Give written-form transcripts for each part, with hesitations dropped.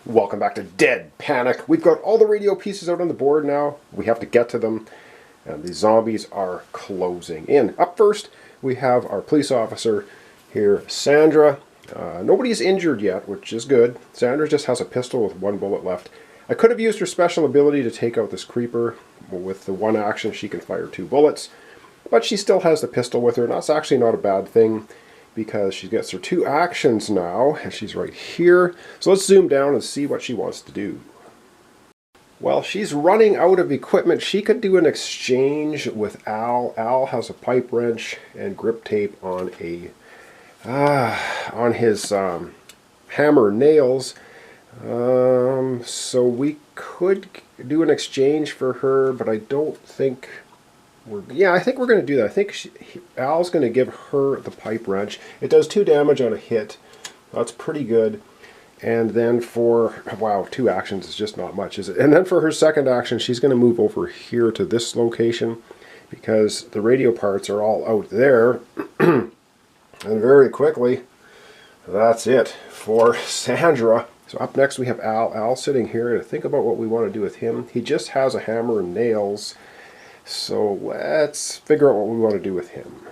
Welcome back to Dead Panic. We've got all the radio pieces out on the board now. We have to get to them, and the zombies are closing in. Up first, we have our police officer here, Sandra. Nobody's injured yet, which is good. Sandra just has a pistol with one bullet left. I could have used her special ability to take out this creeper. With the one action, she can fire 2 bullets. But she still has the pistol with her, and that's actually not a bad thing, because she gets her 2 actions now, and she's right here. So let's zoom down and see what she wants to do. Well, she's running out of equipment. She could do an exchange with Al. Al has a pipe wrench and grip tape on his hammer nails. So we could do an exchange for her, but I don't think... I think we're going to do that. I think Al's going to give her the pipe wrench. It does 2 damage on a hit. That's pretty good. And then for, wow, 2 actions is just not much, is it? And then for her second action, she's going to move over here to this location because the radio parts are all out there. And very quickly, that's it for Sandra. So up next we have Al. Al sitting here to think about what we want to do with him. He just has a hammer and nails. So let's figure out what we want to do with him.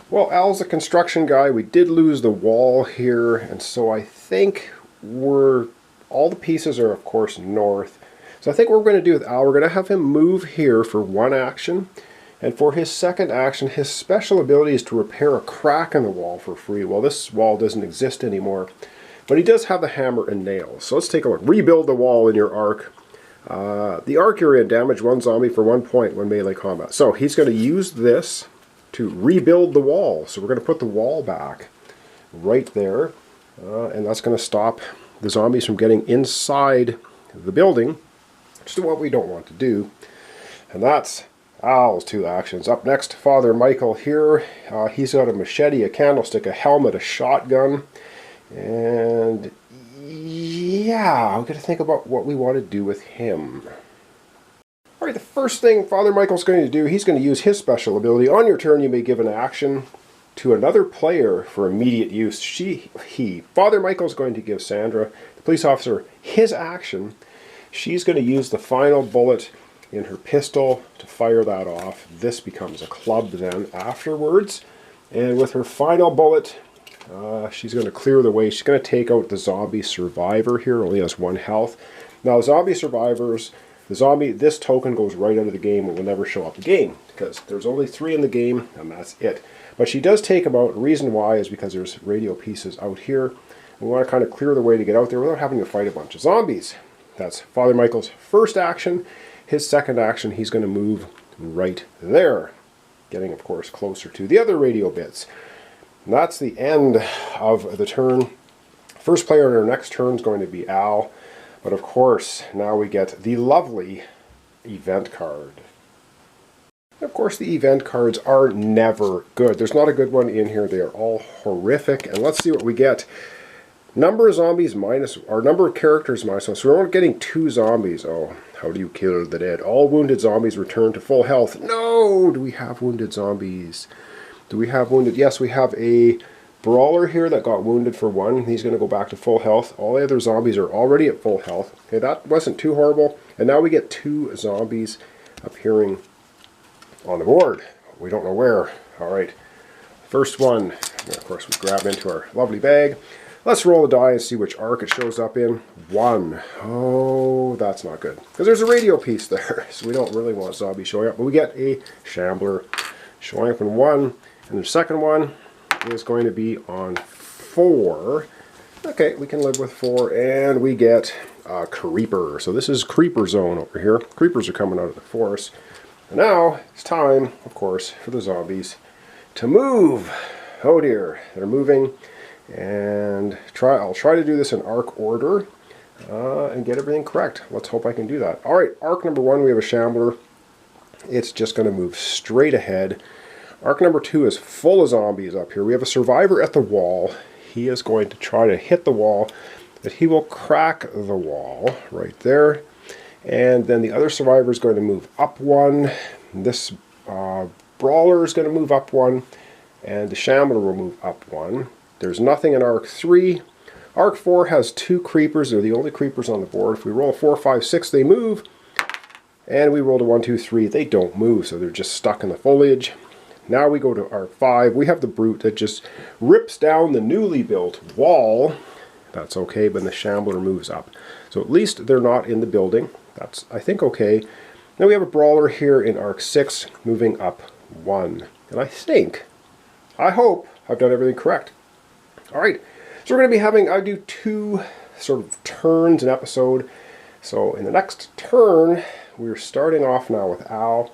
Well, Al's a construction guy. We did lose the wall here, and so I think all the pieces are, of course, north. So I think what we're going to do with Al, we're going to have him move here for 1 action. And for his second action, his special ability is to repair a crack in the wall for free. Well, this wall doesn't exist anymore, but he does have the hammer and nails. So let's take a look. Rebuild the wall in your arc. The arc area damage 1 zombie for 1 point when melee combat. So he's going to use this to rebuild the wall. So we're going to put the wall back right there. And that's going to stop the zombies from getting inside the building, which is what we don't want to do. And that's Al's 2 actions. Up next, Father Michael here. He's got a machete, a candlestick, a helmet, a shotgun. And yeah, I'm going to think about what we want to do with him. Alright, the first thing Father Michael's going to do, he's going to use his special ability. On your turn, you may give an action to another player for immediate use. Father Michael's going to give Sandra, the police officer, his action. She's going to use the final bullet in her pistol to fire that off. This becomes a club then afterwards. And with her final bullet, she's going to clear the way. She's going to take out the zombie survivor here. Only has 1 health. Now, zombie survivors, this token goes right out of the game and will never show up again because there's only 3 in the game and that's it. But she does take them out. The reason why is because there's radio pieces out here. We want to kind of clear the way to get out there without having to fight a bunch of zombies. That's Father Michael's first action. His second action, he's going to move right there, getting, of course, closer to the other radio bits. And that's the end of the turn. First player in our next turn is going to be Al. But of course, now we get the lovely event card. Of course, the event cards are never good. There's not a good one in here. They are all horrific. And let's see what we get. Number of zombies minus, or number of characters minus 1. So we're only getting 2 zombies. Oh, how do you kill the dead? All wounded zombies return to full health. No! Do we have wounded zombies? Do we have wounded? Yes, we have a brawler here that got wounded for 1. He's going to go back to full health. All the other zombies are already at full health. Okay, that wasn't too horrible. And now we get 2 zombies appearing on the board. We don't know where. Alright, first one. And of course, we grab into our lovely bag. Let's roll the die and see which arc it shows up in. 1. Oh, that's not good. Because there's a radio piece there. So we don't really want zombies showing up. But we get a shambler showing up in 1. And the second one is going to be on 4. Okay, we can live with 4. And we get a creeper. So this is creeper zone over here. Creepers are coming out of the forest. And now it's time, of course, for the zombies to move. Oh dear, they're moving. And I'll try to do this in arc order and get everything correct. Let's hope I can do that. Alright, arc number 1, we have a shambler. It's just going to move straight ahead. Arc number 2 is full of zombies up here. We have a survivor at the wall. He is going to try to hit the wall, but he will crack the wall right there. And then the other survivor is going to move up 1. This brawler is going to move up 1. And the shambler will move up 1. There's nothing in arc 3. Arc 4 has 2 creepers. They're the only creepers on the board. If we roll a 4, 5, 6, they move. And we rolled a 1, 2, 3. They don't move, so they're just stuck in the foliage. Now we go to Arc 5. We have the Brute that just rips down the newly built wall. That's okay, but the Shambler moves up. So at least they're not in the building. That's, I think, okay. Now we have a Brawler here in Arc 6, moving up 1. And I hope I've done everything correct. Alright, so we're going to be having, I do 2 sort of turns an episode. So in the next turn, we're starting off now with Al.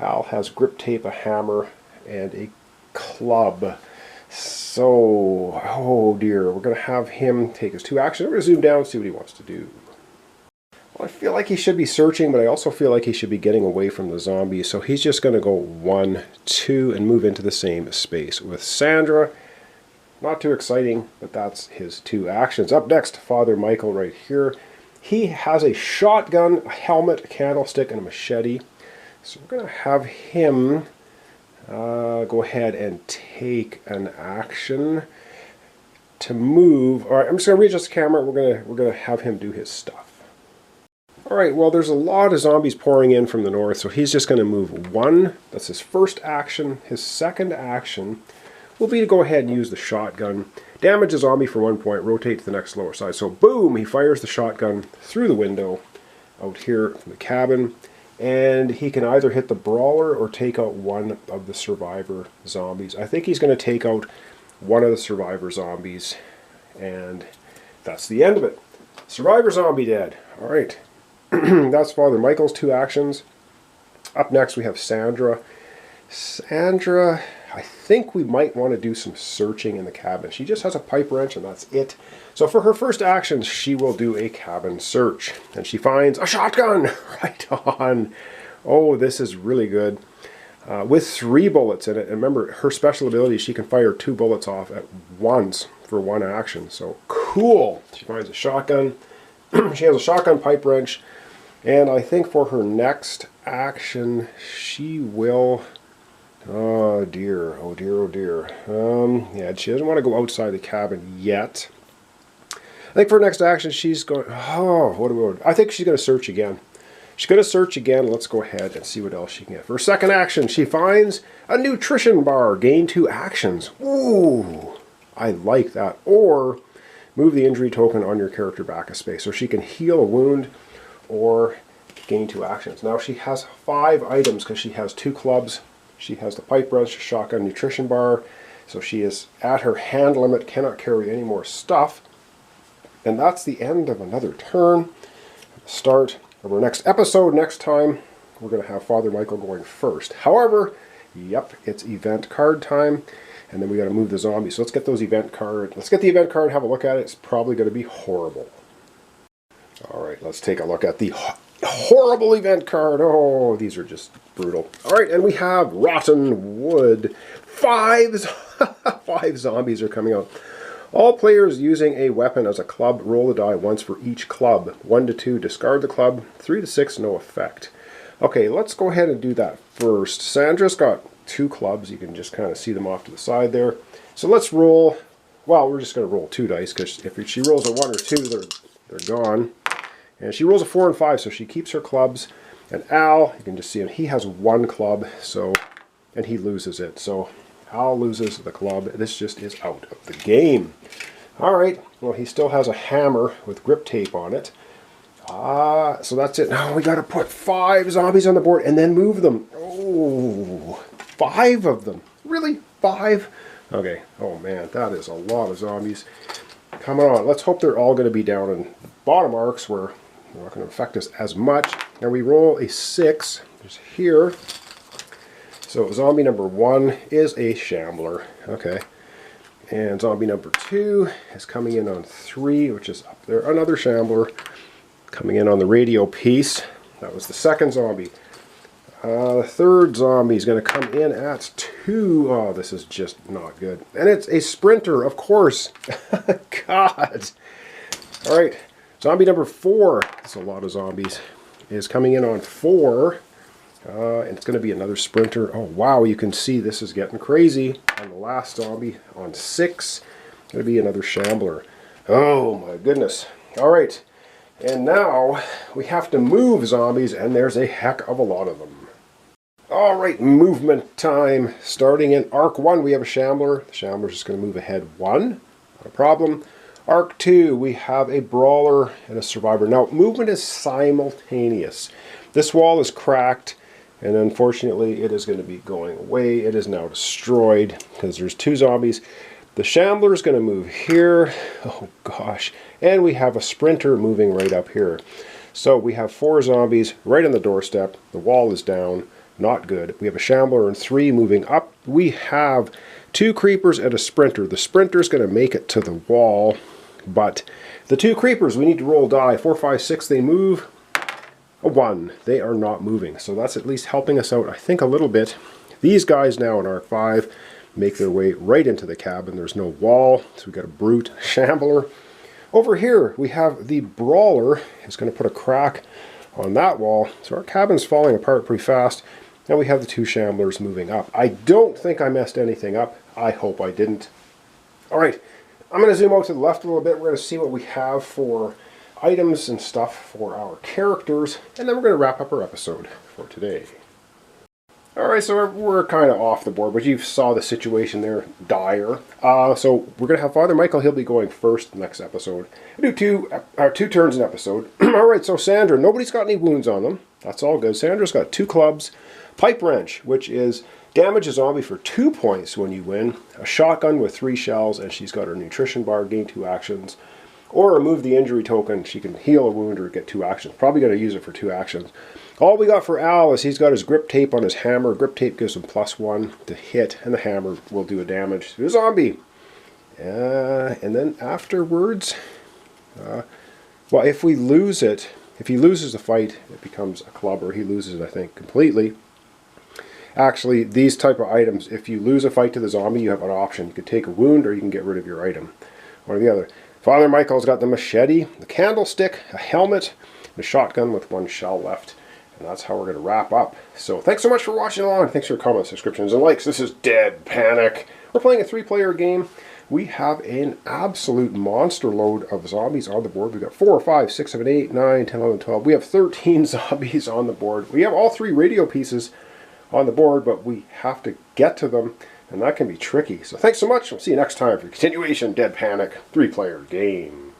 Al has grip tape, a hammer, and a club. So, oh dear, we're going to have him take his 2 actions. We're going to zoom down and see what he wants to do. Well, I feel like he should be searching, but I also feel like he should be getting away from the zombies. So he's just going to go 1, 2, and move into the same space. With Sandra, not too exciting, but that's his 2 actions. Up next, Father Michael right here. He has a shotgun, a helmet, a candlestick, and a machete. So we're going to have him go ahead and take an action to move. All right, I'm just going to readjust the camera. We're going to have him do his stuff. All right, well, there's a lot of zombies pouring in from the north, so he's just going to move 1. That's his first action. His second action will be to go ahead and use the shotgun. Damage a zombie for 1 point, rotate to the next lower side. So boom, he fires the shotgun through the window out here from the cabin. And he can either hit the Brawler or take out one of the survivor zombies. I think he's going to take out one of the survivor zombies. And that's the end of it. Survivor zombie dead. All right. That's Father Michael's 2 actions. Up next we have Sandra. Sandra, I think we might want to do some searching in the cabin. She just has a pipe wrench and that's it. So for her first actions, she will do a cabin search. And she finds a shotgun! Right on! Oh, this is really good. With 3 bullets in it. And remember, her special ability, she can fire 2 bullets off at once for 1 action. So cool! She finds a shotgun. She has a shotgun, pipe wrench. And I think for her next action, she will... Oh dear, oh dear, oh dear. Yeah, she doesn't want to go outside the cabin yet. I think for her next action, she's going... Oh, what do we... I think she's going to search again. She's going to search again. Let's go ahead and see what else she can get. For her second action, she finds a nutrition bar. Gain 2 actions. Ooh, I like that. Or move the injury token on your character back a space. So she can heal a wound or gain 2 actions. Now she has 5 items because she has 2 clubs. She has the pipe wrench, shotgun, nutrition bar. So she is at her hand limit, cannot carry any more stuff. And that's the end of another turn. Start of our next episode. Next time, we're going to have Father Michael going first. However, yep, it's event card time. And then we got to move the zombies. So let's get those event cards. Let's get the event card, have a look at it. It's probably going to be horrible. All right, let's take a look at the horrible event card. Oh, these are just brutal. All right, and we have Rotten Wood. 5 zombies are coming out. All players using a weapon as a club roll the die once for each club. 1 to 2, discard the club. 3 to 6, no effect. Okay, let's go ahead and do that first. Sandra's got 2 clubs. You can just kind of see them off to the side there. So let's roll. Well, we're just going to roll 2 dice because if she rolls a 1 or 2, they're gone. And she rolls a 4 and 5, so she keeps her clubs. And Al, you can just see him, he has 1 club, so, and he loses it. So Al loses the club. This just is out of the game. All right, well, he still has a hammer with grip tape on it. So that's it. Now we got to put 5 zombies on the board and then move them. Oh, 5 of them. Really? 5? Okay. Oh, man, that is a lot of zombies. Come on. Let's hope they're all going to be down in the bottom arcs where they're not going to affect us as much. Now we roll a 6. There's here. So zombie number 1 is a shambler. Okay. And zombie number 2 is coming in on 3, which is up there. Another shambler coming in on the radio piece. That was the second zombie. The third zombie is going to come in at 2. Oh, this is just not good. And it's a sprinter, of course. God. All right. Zombie number 4, that's a lot of zombies, is coming in on 4. And it's going to be another sprinter. Oh, wow, you can see this is getting crazy. On the last zombie, on 6, going to be another shambler. Oh my goodness. All right. And now we have to move zombies, and there's a heck of a lot of them. All right, movement time. Starting in Arc 1, we have a Shambler. The Shambler's just going to move ahead 1. Not a problem. Arc 2, we have a Brawler and a Survivor. Now, movement is simultaneous. This wall is cracked, and unfortunately, it is going to be going away. It is now destroyed because there's 2 zombies. The Shambler is going to move here. Oh gosh. And we have a Sprinter moving right up here. So we have 4 zombies right on the doorstep. The wall is down. Not good. We have a Shambler and 3 moving up. We have 2 Creepers and a Sprinter. The Sprinter is going to make it to the wall. But the 2 Creepers, we need to roll die. 4, 5, 6, they move. A 1. They are not moving. So that's at least helping us out, I think, a little bit. These guys now in Arc 5 make their way right into the cabin. There's no wall, so we've got a Brute, Shambler. Over here, we have the Brawler. It's going to put a crack on that wall. So our cabin's falling apart pretty fast. And we have the 2 Shamblers moving up. I don't think I messed anything up. I hope I didn't. All right, I'm going to zoom out to the left a little bit. We're going to see what we have for items and stuff for our characters. And then we're going to wrap up our episode for today. Alright, so we're kind of off the board, but you saw the situation there, dire. So we're going to have Father Michael. He'll be going first next episode. I do 2 turns an episode. Alright, so Sandra, nobody's got any wounds on them. That's all good. Sandra's got 2 clubs. Pipe Wrench, which is damage a zombie for 2 points when you win. A shotgun with 3 shells, and she's got her nutrition bar, gain 2 actions. Or remove the injury token. She can heal a wound or get 2 actions. Probably going to use it for 2 actions. All we got for Al is he's got his grip tape on his hammer. Grip tape gives him +1 to hit, and the hammer will do a damage to the zombie. And then afterwards, well, if we lose it, if he loses the fight, it becomes a club, or he loses it, I think, completely. Actually, these type of items, if you lose a fight to the zombie, you have an option. You can take a wound, or you can get rid of your item. One or the other. Father Michael's got the machete, the candlestick, a helmet, and a shotgun with 1 shell left. And that's how we're going to wrap up. So thanks so much for watching along. Thanks for your comments, subscriptions, and likes. This is Dead Panic. We're playing a 3-player game. We have an absolute monster load of zombies on the board. We've got 4, 5, 6, 7, 8, 9, 10, 11, 12. We have 13 zombies on the board. We have all 3 radio pieces on the board, but we have to get to them, and that can be tricky. So thanks so much. We'll see you next time for continuation Dead Panic 3-player game.